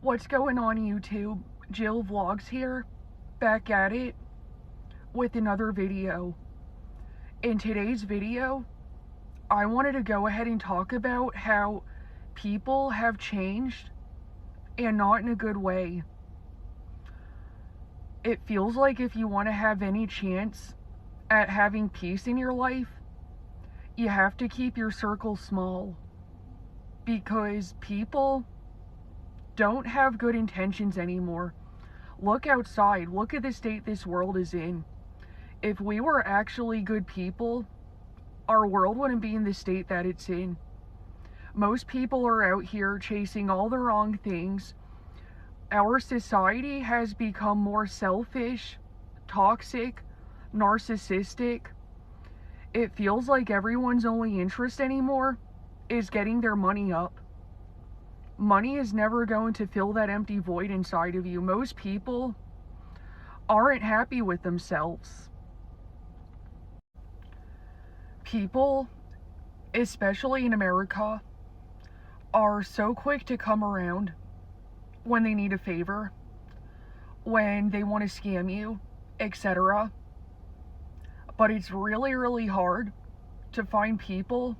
What's going on YouTube? Jill Vlogs here, back at it with another video. In today's video, I wanted to go ahead and talk about how people have changed and not in a good way. It feels like if you want to have any chance at having peace in your life, you have to keep your circle small, because people don't have good intentions anymore. Look outside. Look at the state this world is in. If we were actually good people, our world wouldn't be in the state that it's in. Most people are out here chasing all the wrong things. Our society has become more selfish, toxic, narcissistic. It feels like everyone's only interest anymore is getting their money up. Money is never going to fill that empty void inside of you. Most people aren't happy with themselves. People, especially in America, are so quick to come around when they need a favor, when they want to scam you, etc. But it's really, really hard to find people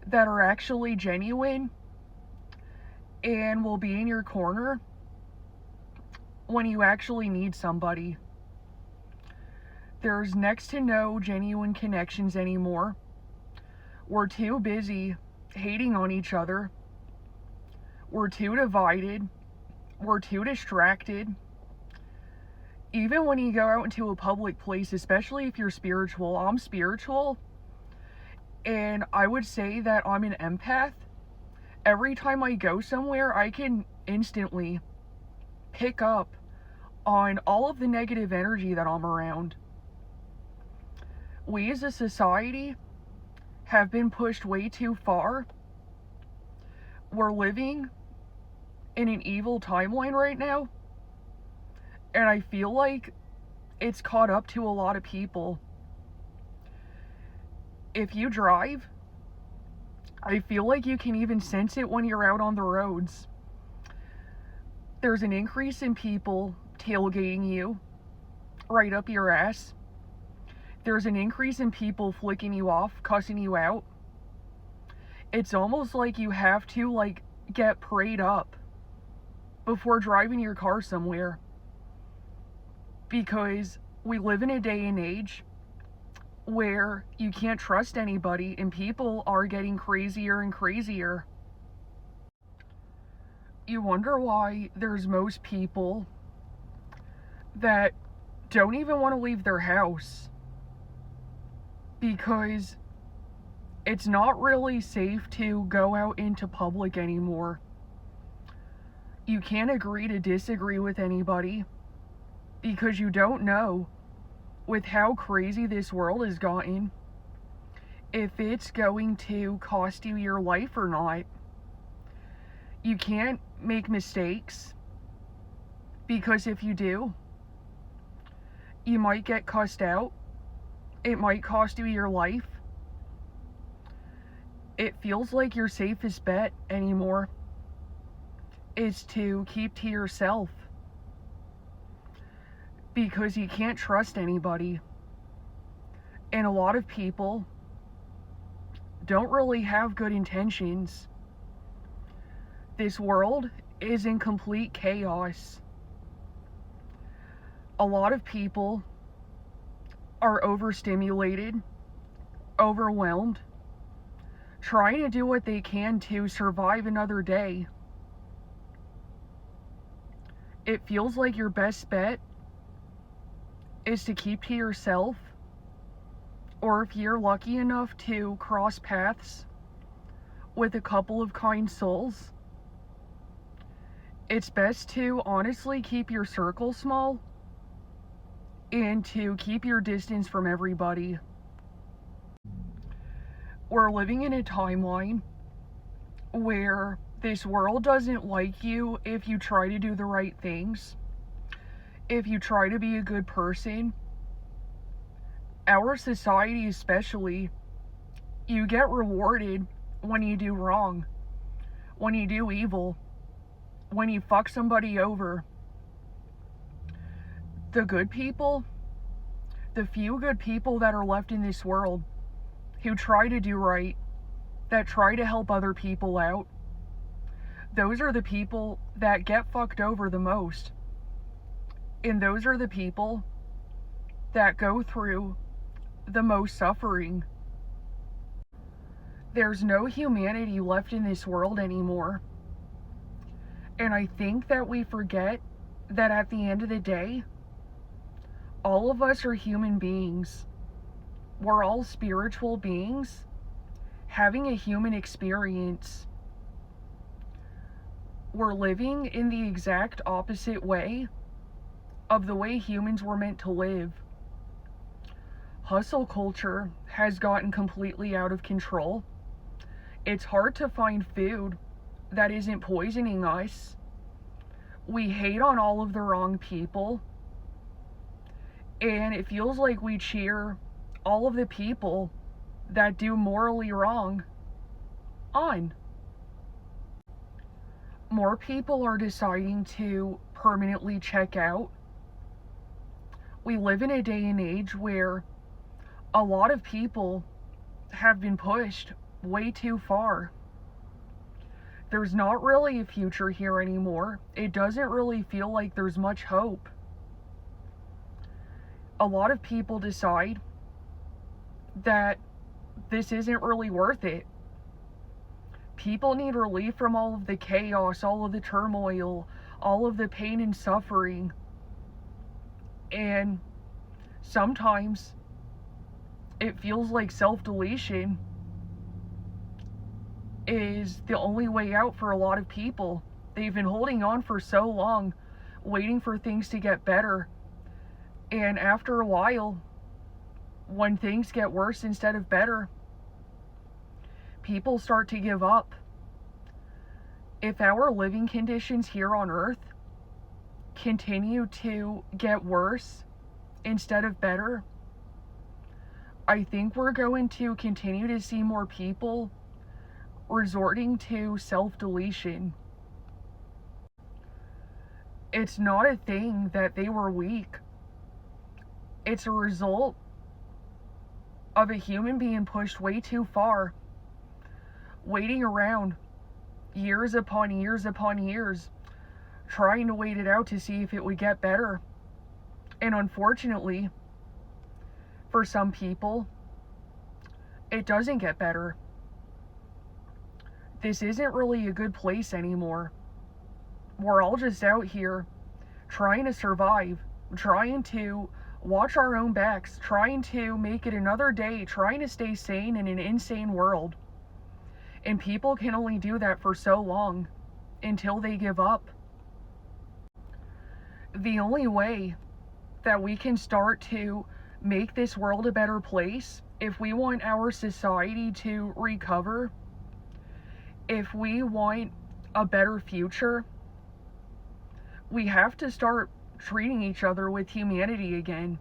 that are actually genuine and will be in your corner when you actually need somebody. There's next to no genuine connections anymore. We're too busy hating on each other. We're too divided. We're too distracted. Even when you go out into a public place, especially if you're spiritual, I'm spiritual, and I would say that I'm an empath. Every time I go somewhere, I can instantly pick up on all of the negative energy that I'm around. We as a society have been pushed way too far. We're living in an evil timeline right now, and I feel like it's caught up to a lot of people. If you drive, I feel like you can even sense it when you're out on the roads. There's an increase in people tailgating you right up your ass. There's an increase in people flicking you off, cussing you out. It's almost like you have to get prayed up before driving your car somewhere, because we live in a day and age where you can't trust anybody, and people are getting crazier and crazier. You wonder why there's most people that don't even want to leave their house, because it's not really safe to go out into public anymore. You can't agree to disagree with anybody, because you don't know, with how crazy this world has gotten, if it's going to cost you your life or not. You can't make mistakes, because if you do, you might get cussed out. It might cost you your life. It feels like your safest bet anymore is to keep to yourself, because you can't trust anybody. And a lot of people don't really have good intentions. This world is in complete chaos. A lot of people are overstimulated, overwhelmed, trying to do what they can to survive another day. It feels like your best bet is to keep to yourself, or if you're lucky enough to cross paths with a couple of kind souls, it's best to honestly keep your circle small and to keep your distance from everybody. We're living in a timeline where this world doesn't like you if you try to do the right things, if you try to be a good person. Our society especially, you get rewarded when you do wrong, when you do evil, when you fuck somebody over, the good people, the few good people that are left in this world who try to do right, that try to help other people out, those are the people that get fucked over the most. And those are the people that go through the most suffering. There's no humanity left in this world anymore. And I think that we forget that at the end of the day, all of us are human beings. We're all spiritual beings having a human experience. We're living in the exact opposite way of the way humans were meant to live. Hustle culture has gotten completely out of control. It's hard to find food that isn't poisoning us. We hate on all of the wrong people. And it feels like we cheer all of the people that do morally wrong on. More people are deciding to permanently check out. We live in a day and age where a lot of people have been pushed way too far. There's not really a future here anymore. It doesn't really feel like there's much hope. A lot of people decide that this isn't really worth it. People need relief from all of the chaos, all of the turmoil, all of the pain and suffering. And sometimes it feels like self-deletion is the only way out for a lot of people. They've been holding on for so long, waiting for things to get better. And after a while, when things get worse instead of better, people start to give up. If our living conditions here on Earth continue to get worse instead of better, I think we're going to continue to see more people resorting to self-deletion. It's not a thing that they were weak. It's a result of a human being pushed way too far, waiting around years upon years upon years, trying to wait it out to see if it would get better. And unfortunately, for some people, it doesn't get better. This isn't really a good place anymore. We're all just out here trying to survive, trying to watch our own backs, trying to make it another day, trying to stay sane in an insane world. And people can only do that for so long until they give up. The only way that we can start to make this world a better place, if we want our society to recover, if we want a better future, we have to start treating each other with humanity again.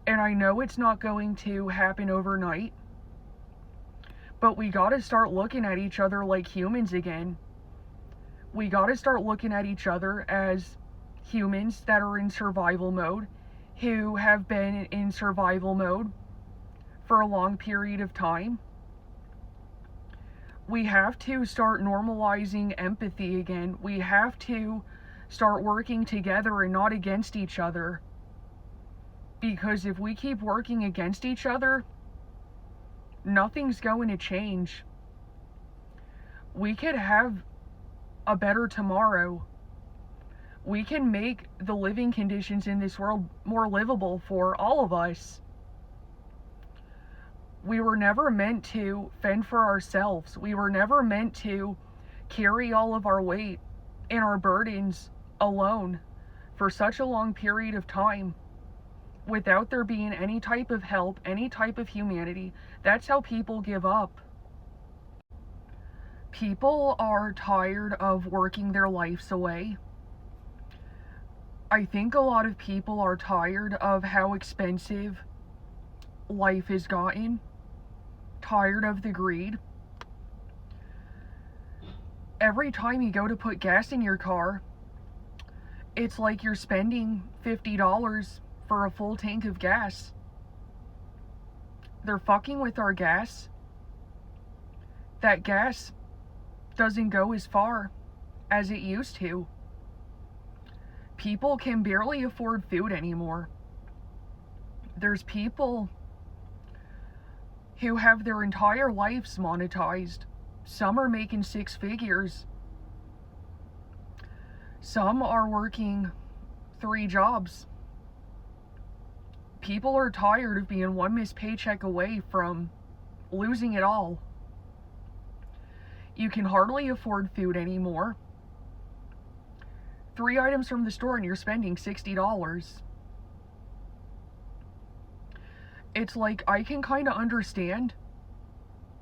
And I know it's not going to happen overnight, but we gotta start looking at each other like humans again. We gotta start looking at each other as humans that are in survival mode, who have been in survival mode for a long period of time. We have to start normalizing empathy again. We have to start working together and not against each other. Because if we keep working against each other, nothing's going to change. We could have a better tomorrow. We can make the living conditions in this world more livable for all of us. We were never meant to fend for ourselves. We were never meant to carry all of our weight and our burdens alone for such a long period of time without there being any type of help, any type of humanity. That's how people give up. People are tired of working their lives away. I think a lot of people are tired of how expensive life has gotten, tired of the greed. Every time you go to put gas in your car, it's like you're spending $50 for a full tank of gas. They're fucking with our gas. That gas doesn't go as far as it used to. People can barely afford food anymore. There's people who have their entire lives monetized. Some are making 6 figures. Some are working 3 jobs. People are tired of being one missed paycheck away from losing it all. You can hardly afford food anymore. 3 items from the store and you're spending $60. It's like, I can kind of understand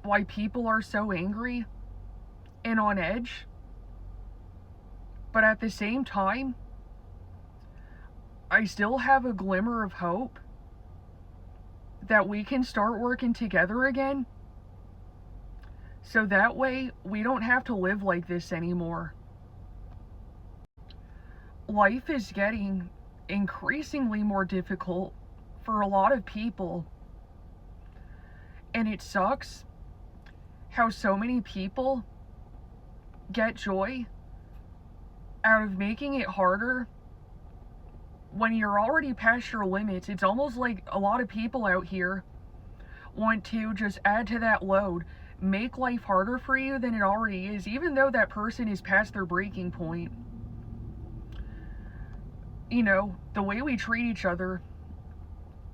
why people are so angry and on edge. But at the same time, I still have a glimmer of hope that we can start working together again. So that way, we don't have to live like this anymore. Life is getting increasingly more difficult for a lot of people. And it sucks how so many people get joy out of making it harder when you're already past your limits. It's almost like a lot of people out here want to just add to that load, make life harder for you than it already is, even though that person is past their breaking point. You know, the way we treat each other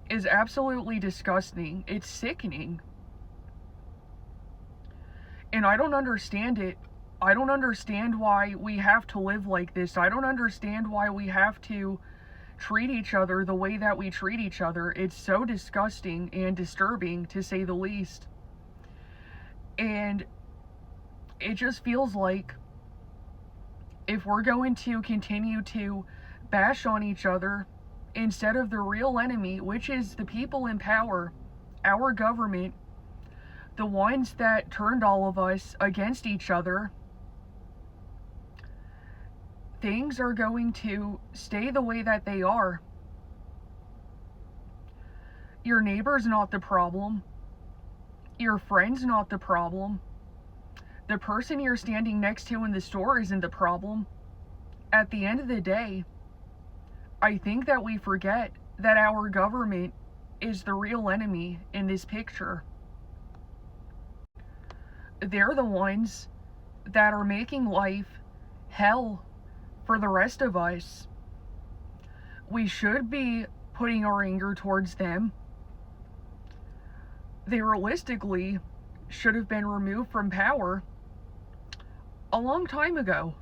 is absolutely disgusting. It's sickening. And I don't understand it. I don't understand why we have to live like this. I don't understand why we have to treat each other the way that we treat each other. It's so disgusting and disturbing, to say the least. And it just feels like if we're going to continue to bash on each other instead of the real enemy, which is the people in power, our government, the ones that turned all of us against each other, things are going to stay the way that they are. Your neighbor's not the problem. Your friend's not the problem. The person you're standing next to in the store isn't the problem. At the end of the day, I think that we forget that our government is the real enemy in this picture. They're the ones that are making life hell for the rest of us. We should be putting our anger towards them. They realistically should have been removed from power a long time ago.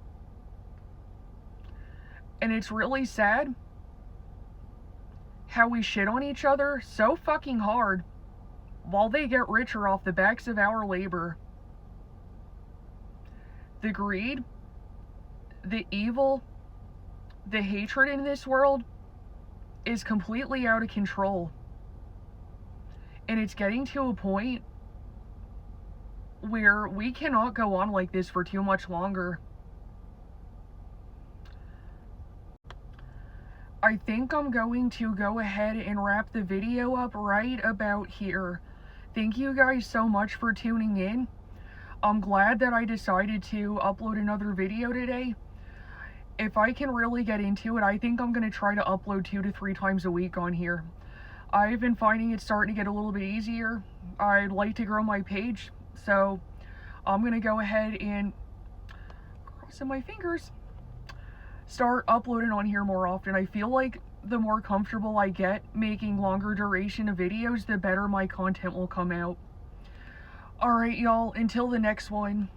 And it's really sad how we shit on each other so fucking hard while they get richer off the backs of our labor. The greed, the evil, the hatred in this world is completely out of control. And it's getting to a point where we cannot go on like this for too much longer. I think I'm going to go ahead and wrap the video up right about here. Thank you guys so much for tuning in. I'm glad that I decided to upload another video today. If I can really get into it, I think I'm going to try to upload 2 to 3 times a week on here. I've been finding it starting to get a little bit easier. I'd like to grow my page, so I'm going to go ahead and, crossing my fingers, start uploading on here more often. I feel like the more comfortable I get making longer duration of videos, the better my content will come out. Alright, y'all, until the next one.